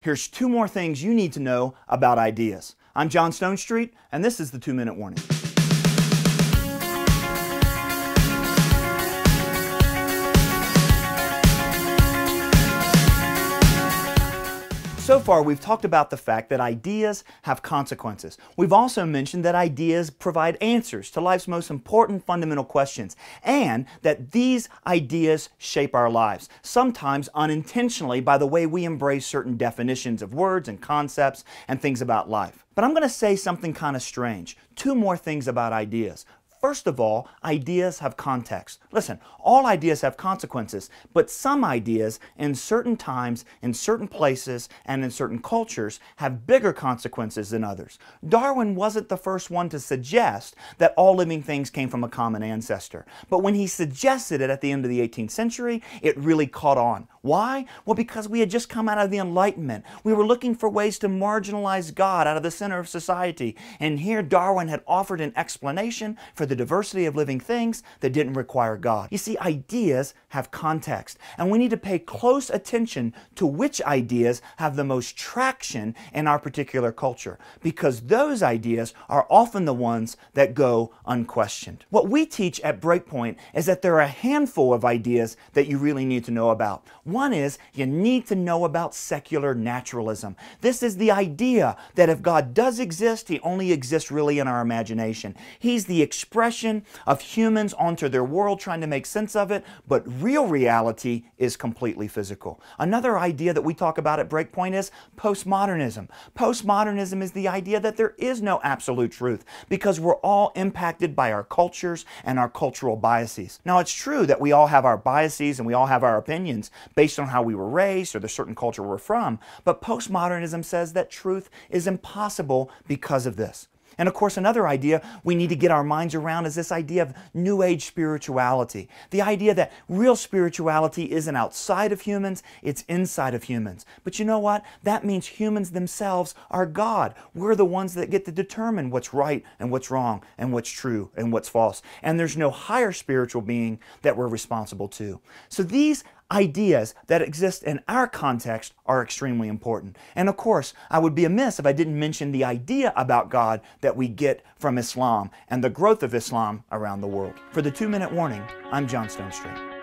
Here's 2 more things you need to know about ideas. I'm John Stonestreet, and this is the 2-Minute Warning. So far, we've talked about the fact that ideas have consequences. We've also mentioned that ideas provide answers to life's most important fundamental questions, and that these ideas shape our lives, sometimes unintentionally by the way we embrace certain definitions of words and concepts and things about life. But I'm going to say something kind of strange. 2 more things about ideas. First of all, ideas have context. Listen, all ideas have consequences, but some ideas in certain times, in certain places, and in certain cultures have bigger consequences than others. Darwin wasn't the first one to suggest that all living things came from a common ancestor, but when he suggested it at the end of the 18th century, it really caught on. Why? Well, because we had just come out of the Enlightenment. We were looking for ways to marginalize God out of the center of society, and here Darwin had offered an explanation for the diversity of living things that didn't require God. You see, ideas have context, and we need to pay close attention to which ideas have the most traction in our particular culture, because those ideas are often the ones that go unquestioned. What we teach at Breakpoint is that there are a handful of ideas that you really need to know about. One is you need to know about secular naturalism. This is the idea that if God does exist, He only exists really in our imagination. He's the expression of humans onto their world trying to make sense of it, but real reality is completely physical. Another idea that we talk about at Breakpoint is postmodernism. Postmodernism is the idea that there is no absolute truth because we're all impacted by our cultures and our cultural biases. Now, it's true that we all have our biases and we all have our opinions based on how we were raised or the certain culture we're from, but postmodernism says that truth is impossible because of this. And of course, another idea we need to get our minds around is this idea of New Age spirituality. The idea that real spirituality isn't outside of humans, it's inside of humans. But you know what? That means humans themselves are God. We're the ones that get to determine what's right and what's wrong and what's true and what's false. And there's no higher spiritual being that we're responsible to. So these ideas that exist in our context are extremely important. And of course, I would be amiss if I didn't mention the idea about God that we get from Islam and the growth of Islam around the world. For the 2-Minute Warning, I'm John Stonestreet.